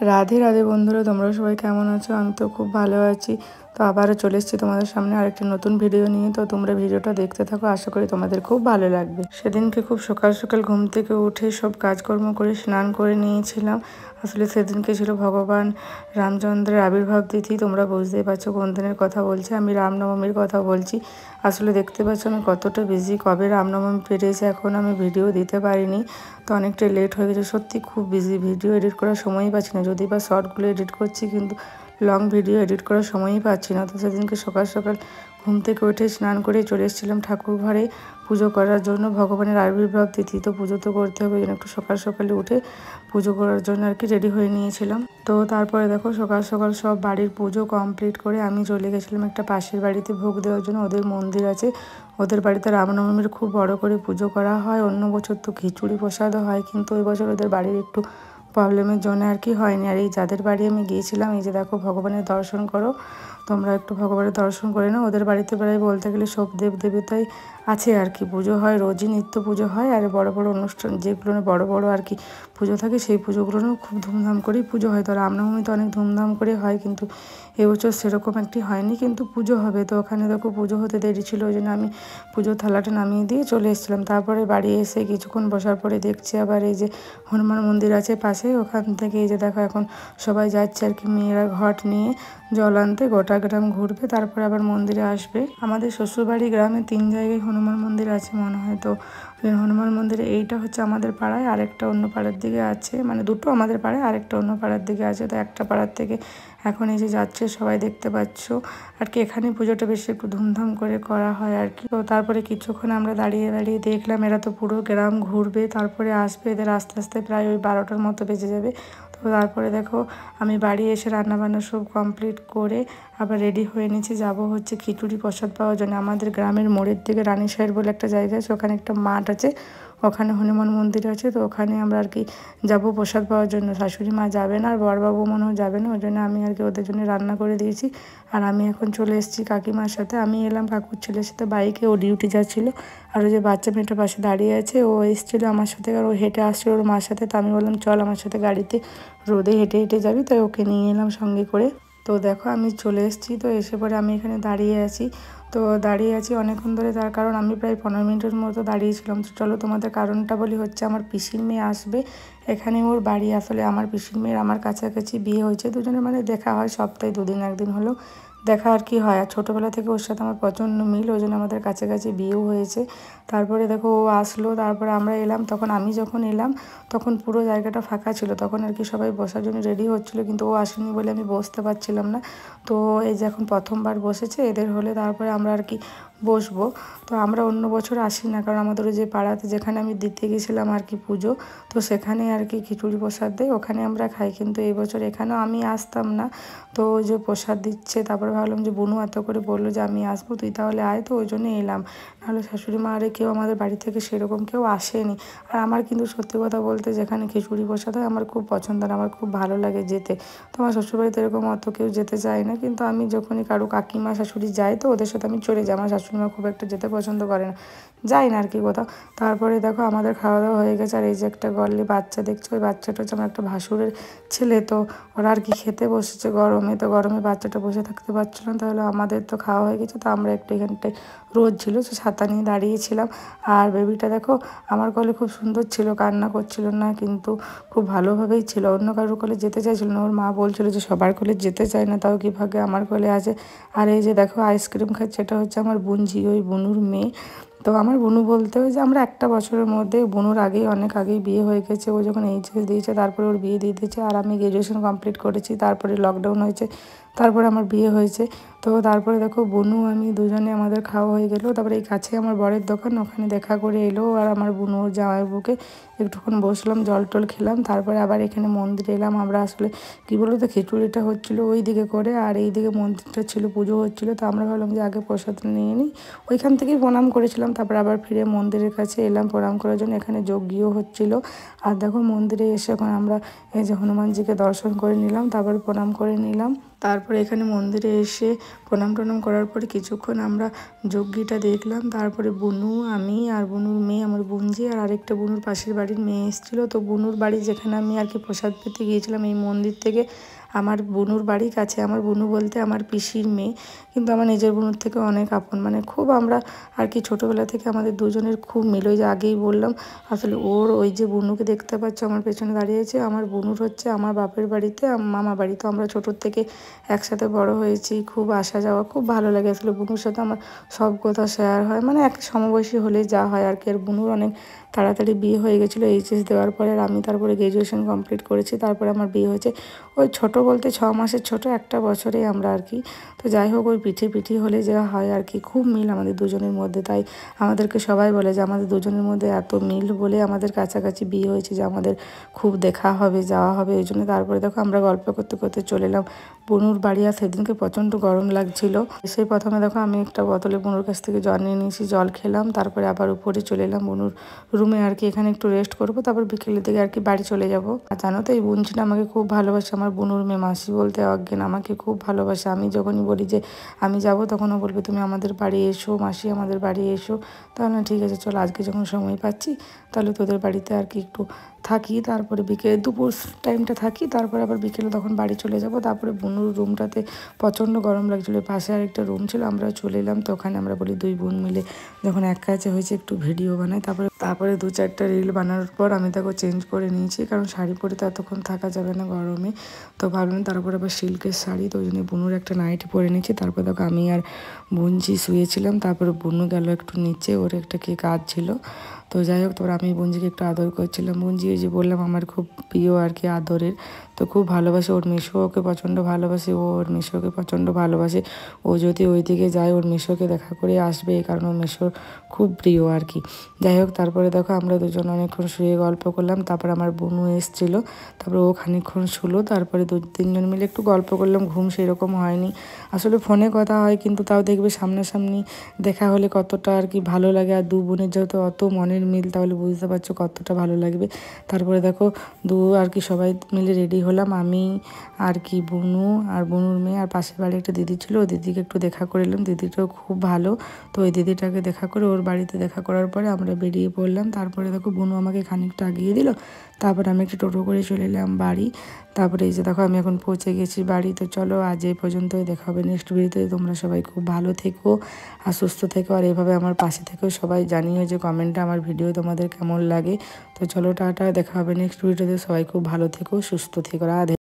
রাধে রাধে বন্ধুরা, তোমরা সবাই কেমন আছো? আমি তো খুব ভালো আছি। তো আবারও চলে এসেছি তোমাদের সামনে আরেকটি নতুন ভিডিও নিয়ে। তো তোমরা ভিডিওটা দেখতে থাকো, আশা করি তোমাদের খুব ভালো লাগবে। সেদিনকে খুব সকাল সকাল ঘুম থেকে উঠে সব কাজকর্ম করে স্নান করে নিয়েছিলাম। আসলে সেদিনকে ছিল ভগবান রামচন্দ্রের আবির্ভাব তিথি। তোমরা বুঝতেই পারছো কোন দিনের কথা বলছি, আমি রামনবমীর কথা বলছি। আসলে দেখতে পাচ্ছ আমি কতটা বিজি, কবে রামনবমী পেরিয়েছে এখন আমি ভিডিও দিতে পারিনি। তো অনেকটা লেট হয়ে গেছে, সত্যি খুব বিজি, ভিডিও এডিট করার সময়ই পাচ্ছি না। যদি বা শর্টগুলো এডিট করছি, কিন্তু লং ভিডিও এডিট করার সময়ই পাচ্ছি না। তো সেদিনকে সকাল সকাল ঘুম থেকে উঠে স্নান করে চলে এসেছিলাম ঠাকুর ঘরে পুজো করার জন্য। ভগবানের আবির্ভাব তিথি, তো পুজো তো করতে হবে, একটু সকাল সকালে উঠে পুজো করার জন্য আর কি রেডি হয়ে নিয়েছিলাম। তো তারপরে দেখো সকাল সকাল সব বাড়ির পুজো কমপ্লিট করে আমি চলে গেছিলাম একটা পাশের বাড়িতে ভোগ দেওয়ার জন্য। ওদের মন্দির আছে, ওদের বাড়িতে রামনবমীর খুব বড় করে পুজো করা হয়। অন্য বছর তো খিচুড়ি প্রসাদও হয়, কিন্তু ওই বছর ওদের বাড়ির একটু প্রবলেমের জন্য আর কি হয়নি। আর এই যাদের বাড়ি আমি গিয়েছিলাম, এই যে দেখো ভগবানের দর্শন করো, তোমরা একটু ভগবানের দর্শন করে নাও। ওদের বাড়িতে প্রায় বলতে গেলে সব দেব দেবতাই আছে আর কি, পুজো হয় রোজই, নিত্য পুজো হয়। আর বড় বড় অনুষ্ঠান যেগুলো বড় বড় আর কি পুজো থাকে, সেই পুজোগুলোও খুব ধুমধাম করেই পুজো হয়। তো রামনবমী তো অনেক ধুমধাম করে হয়, কিন্তু এবছর সেরকম একটি হয়নি, কিন্তু পুজো হবে। তো ওখানে দেখো পুজো হতে দেরি ছিল, ওই জন্য আমি পুজোর থালাটা নামিয়ে দিয়ে চলে এসেছিলাম। তারপরে বাড়ি এসে কিছুক্ষণ বসার পরে দেখছি আবার এই যে হনুমান মন্দির আছে পাশে, ওখান থেকে এই যে দেখো এখন সবাই যাচ্ছে আর কি, মেয়েরা ঘট নিয়ে জল আনতে গোটা গ্রাম ঘুরবে, তারপরে আবার মন্দিরে আসবে। আমাদের শ্বশুরবাড়ি গ্রামে 3 জায়গায় হনুমান মন্দির আছে মনে হয়। তো হনুমান মন্দিরে এইটা হচ্ছে আমাদের পাড়ায়, আরেকটা অন্য পাড়ার দিকে আছে, মানে দুটো আমাদের পাড়ায় আরেকটা অন্য পাড়ার দিকে আছে। তো একটা পাড়ার থেকে এখন এই যে যাচ্ছে সবাই দেখতে পাচ্ছ আর কি। এখানে পুজোটা বেশি একটু ধুমধাম করে করা হয় আর কি। তো তারপরে কিছুক্ষণ আমরা দাঁড়িয়ে দাঁড়িয়ে দেখলাম, এরা তো পুরো গ্রাম ঘুরবে, তারপরে আসবে, এদের আস্তে আস্তে প্রায় ওই 12টার মতো বেজে যাবে। তো তারপরে দেখো আমি বাড়ি এসে রান্নাবান্না সব কমপ্লিট করে আবার রেডি হয়ে নিয়েছি, যাবো হচ্ছে খিচুড়ি প্রসাদ পাওয়ার জন্য। আমাদের গ্রামের মোড়ের দিকে রানীশাহের বলে একটা জায়গা আছে, ওখানে একটা মাঠ আছে, ওখানে হনুমান মন্দির আছে। তো ওখানে আমরা আর কি যাবো প্রসাদ পাওয়ার জন্য। শাশুড়ি মা যাবে না, আর বড়বাবু মনে হয় যাবে না, ওই জন্য আমি আর কি ওদের জন্য রান্না করে দিয়েছি। আর আমি এখন চলে এসেছি কাকিমার সাথে। আমি এলাম কাকুর ছেলের সাথে বাইকে, ও ডিউটি যাচ্ছিলো। আর ওই যে বাচ্চা মেয়েটার পাশে দাঁড়িয়ে আছে, ও এসেছিলো আমার সাথে, আর ও হেঁটে আসছিলো ওর মার সাথে। তো আমি বললাম চল আমার সাথে গাড়িতে, রোদে হেঁটে হেঁটে যাবি, তাই ওকে নিয়ে এলাম সঙ্গে করে। তো দেখো আমি চলে এসেছি, তো এসে পরে আমি এখানে দাঁড়িয়ে আছি। তো দাঁড়িয়ে আছি অনেকক্ষণ ধরে, তার কারণ আমি প্রায় 15 মিনিটের মতো দাঁড়িয়েছিলাম। তো চলো তোমাদের কারণটা বলি, হচ্ছে আমার পিসির মেয়ে আসবে এখানে, ওর বাড়ি। আসলে আমার পিসির মেয়ের আমার কাছাকাছি বিয়ে হয়েছে, দুজনে মানে দেখা হয় সপ্তাহে 2 দিন 1 দিন হলেও দেখা আর কি হয়। আর ছোটোবেলা থেকে ওর সাথে আমার প্রচণ্ড মিল, ওই জন্য আমাদের কাছাকাছি বিয়েও হয়েছে। তারপরে দেখো ও আসলো, তারপরে আমরা এলাম। তখন আমি যখন এলাম তখন পুরো জায়গাটা ফাঁকা ছিল, তখন আর কি সবাই বসার জন্য রেডি হচ্ছিলো, কিন্তু ও আসেনি বলে আমি বসতে পারছিলাম না। তো এই যে এখন প্রথমবার বসেছে, এদের হলে তারপরে আমরা আর কি বসবো। তো আমরা অন্য বছর আসি না, কারণ আমাদের ওই যে পাড়াতে যেখানে আমি দিতে গেছিলাম আর কি পুজো, তো সেখানে আর কি খিচুড়ি প্রসাদ দেয়, ওখানে আমরা খাই। কিন্তু এই বছর এখানেও আমি আসতাম না, তো ওই যে প্রসাদ দিচ্ছে, তারপরে ভাবলাম যে বুনু এত করে বললো যে আমি আসবো, তুই তাহলে আয়, তো ওই জন্য এলাম। নাহলে শাশুড়ি মা আরে কেউ আমাদের বাড়ি থেকে সেরকম কেউ আসেনি। আর আমার কিন্তু সত্যি কথা বলতে যেখানে খিচুড়ি প্রসাদ হয় আমার খুব পছন্দ, আর আমার খুব ভালো লাগে যেতে। তো আমার শ্বশুরবাড়িতে এরকম অত কেউ যেতে চায় না, কিন্তু আমি যখনই কারো কাকিমা শাশুড়ি যাই, তো ওদের সাথে আমি চলে যাই। আমার শাশুড়ি মা খুব একটা যেতে পছন্দ করে না, যাই না আর কি কোথাও। তারপরে দেখো আমাদের খাওয়া দাওয়া হয়ে গেছে। আর এই যে একটা গল্লি বাচ্চা দেখছো, ওই বাচ্চাটা হচ্ছে আমার একটা ভাসুরের ছেলে। তো ওরা আর কি খেতে বসেছে গরমে, তো গরমে বাচ্চাটা বসে থাকতে পারছিল না, তাহলে আমাদের তো খাওয়া হয়ে গেছে। তো আমরা একটু এখানটায় রোদ ছিল, তো ছাতা নিয়ে দাঁড়িয়েছিলাম। আর বেবিটা দেখো আমার কোলে খুব সুন্দর ছিল, কান্না করছিল না, কিন্তু খুব ভালোভাবেই ছিল। অন্য কারোর কোলে যেতে চাইছিল না, ওর মা বলছিল যে সবার কোলে যেতে চায় না, তাও কি ভাগে আমার কোলে আছে। আর এই যে দেখো আইসক্রিম খাচ্ছে, এটা হচ্ছে আমার বুনঝি, ওই বুনুর মেয়ে। তো আমার বুনু বলতে ওই যে আমরা একটা বছরের মধ্যে, বুনুর আগেই অনেক আগেই বিয়ে হয়ে গেছে। ও যখন এইচএস দিয়েছে তারপরে ওর বিয়ে দিয়ে দিয়েছে, আর আমি গ্র্যাজুয়েশন কমপ্লিট করেছি, তারপরে লকডাউন হয়েছে, তারপরে আমার বিয়ে হয়েছে। তো তারপরে দেখো বুনু আমি দুজনে আমাদের খাওয়া হয়ে গেলো। তারপরে এই কাছে আমার বরের দোকান, ওখানে দেখা করে এলো। আর আমার বুনু ওর জামাইবাবুকে একটুক্ষণ বসলাম, জল টল খেলাম, তারপরে আবার এখানে মন্দিরে এলাম। আমরা আসলে কী বলো তো, খিচুড়িটা হচ্ছিলো ওই দিকে করে, আর এই দিকে মন্দিরটা ছিল, পুজো হচ্ছিলো। তো আমরা ভাবলাম যে আগে প্রসাদটা নিয়ে নিই, ওইখান থেকেই প্রণাম করেছিলাম। তারপরে আবার ফিরে মন্দিরের কাছে এলাম প্রণাম করার জন্য, এখানে যজ্ঞও হচ্ছিলো। আর দেখো মন্দিরে এসে এখন আমরা এই যে হনুমানজিকে দর্শন করে নিলাম, তারপরে প্রণাম করে নিলাম। তারপরে এখানে মন্দিরে এসে প্রণাম টনাম করার পরে কিছুক্ষণ আমরা যজ্ঞটা দেখলাম। তারপরে বুনু, আমি আর বুনুর মেয়ে, আমার বোনঝি আর আরেকটা বুনুর পাশের বাড়ির মেয়ে এসেছিলো। তো বুনুর বাড়ি যেখানে আমি আর কি প্রসাদ পেতে গিয়েছিলাম এই মন্দির থেকে, আমার বুনুর বাড়ির কাছে। আমার বুনু বলতে আমার পিসির মেয়ে, কিন্তু আমার নিজের বুনুর থেকে অনেক আপন। মানে খুব আমরা আর কি ছোটোবেলা থেকে আমাদের দুজনের খুব মিল। ওই যে আগেই বললাম, আসলে ওর ওই যে বুনুকে দেখতে পাচ্ছ আমার পেছনে দাঁড়িয়েছে, আমার বুনুর হচ্ছে আমার বাপের বাড়িতে মামা বাড়ি। তো আমরা ছোটোর থেকে একসাথে বড় হয়েছি, খুব আসা যাওয়া খুব ভালো লাগে। আসলে বুনুর সাথে আমার সব কথা শেয়ার হয়, মানে এক সমবয়সী হলে যা হয় আর কি। আর বুনুর অনেক তাড়াতাড়ি বিয়ে হয়ে গেছিলো এইচএস দেওয়ার পরে, আর আমি তারপরে গ্র্যাজুয়েশন কমপ্লিট করেছি, তারপরে আমার বিয়ে হয়েছে। ওই ছোটো বলতে 6 মাসের ছোটো, একটা বছরেই আমরা আর কি। তো যাই হোক, ওই পিঠি হলে যা হয় আর কি, খুব মিল আমাদের দুজনের মধ্যে। তাই আমাদেরকে সবাই বলে যে আমাদের দুজনের মধ্যে এত মিল বলে আমাদের কাছাকাছি বিয়ে হয়েছে, যে আমাদের খুব দেখা হবে, যাওয়া হবে এই জন্য। তারপরে দেখো আমরা গল্প করতে করতে চলে এলাম বুনুর বাড়ি। আর সেদিনকে প্রচণ্ড গরম লাগছিল। সেই প্রথমে দেখো আমি একটা বোতলে বুনুর কাছ থেকে জল নিয়ে নিয়েছি, জল খেলাম। তারপরে আবার উপরে চলে এলাম বুনুর রুমে আর কি, এখানে একটু রেস্ট করবো, তারপর বিকেলের দিকে আর কি বাড়ি চলে যাব। আর জানো তো এই বোনছিটা আমাকে খুব ভালোবাসে, আমার বুনুর মেয়ে, মাসি বলতে অজ্ঞান, আমাকে খুব ভালোবাসে। আমি যখনই বলি যে আমি যাব, তখনও বলবে তুমি আমাদের বাড়ি এসো মাসি, আমাদের বাড়ি এসো। তাহলে ঠিক আছে চলো, আজকে যখন সময় পাচ্ছি তাহলে তোদের বাড়িতে আর কি একটু থাকি, তারপরে বিকেলে দুপুর টাইমটা থাকি, তারপরে আবার বিকেলে তখন বাড়ি চলে যাব। তারপরে বুনুর রুমটাতে প্রচণ্ড গরম লাগছিলো, পাশে আরেকটা রুম ছিল, আমরা চলে এলাম। তো ওখানে আমরা বলি দুই বোন মিলে যখন এক কাছে হয়েছে একটু ভিডিও বানাই। তারপরে 2-4টা রিল বানানোর পর আমি তাকে চেঞ্জ করে নিয়েছি, কারণ শাড়ি পরে তো এতক্ষণ থাকা যাবে না গরমে। তো ভাবলাম তারপরে আবার সিল্কের শাড়ি, তো ওই জন্য বুনুর একটা নাইটি পরে নিয়েছি। তারপরে দেখো আমি আর বোনঝি শুয়েছিলাম, তারপরে বুনু গেল একটু নিচে, ওর একটা কি কাজ ছিল। তো যাই হোক, তারপর আমি বোনঝিকে একটু আদর করছিলাম। বোনঝি ওই যে বললাম আমার খুব প্রিয় আর কি আদরের, তো খুব ভালোবাসে। ওর মেশো ওকে প্রচণ্ড ভালোবাসে, ও ওর মেশোকে প্রচণ্ড ভালোবাসে। ও যদি ওই দিকে যায় ওর মেশোকে দেখা করে আসবে, এই কারণে ওর মেশোর খুব প্রিয় আর কি। যাই হোক, তারপরে দেখো আমরা দুজন অনেকক্ষণ শুয়ে গল্প করলাম। তারপর আমার বোনও এসেছিলো, তারপরে ও খানিকক্ষণ শুলো। তারপরে 2-3 জন মিলে একটু গল্প করলাম। ঘুম সেরকম হয়নি, আসলে ফোনে কথা হয়, কিন্তু তাও দেখবে সামনাসামনি দেখা হলে কতটা আর কি ভালো লাগে। আর দু বোনের যেহেতু অত মনের মিল, তাহলে বুঝতে পারছো কতটা ভালো লাগবে। তারপরে দেখো আর কি সবাই মিলে রেডি হলাম, আমি আর কি বুনু আর বুনুর মেয়ে, আর পাশের বাড়ি একটা দিদি ছিল, ওই দিদিকে একটু দেখা করে এলাম। দিদিটাও খুব ভালো। তো ওই দিদিটাকে দেখা করে ওর বাড়িতে দেখা করার পরে আমরা বেরিয়ে পড়লাম। তারপরে দেখো বুনু আমাকে খানিকটা আগিয়ে দিল, তারপরে আমি একটু টোটো করে চলে এলাম বাড়ি। তারপরে এই যে দেখো আমি এখন পৌঁছে গেছি বাড়ি। তো চলো আজ এই পর্যন্তই, দেখা হবে নেক্সট ভিডিওতে। তোমরা সবাই খুব ভালো থেকো আর সুস্থ থেকো, আর এভাবে আমার পাশে থেকেও সবাই জানিও যে কমেন্টে আমার ভিডিও তোমাদের কেমন লাগে। তো চলো টাটা, দেখা হবে নেক্সট ভিডিওতে। সবাই খুব ভালো থেকো, সুস্থ থেকো, রাধে।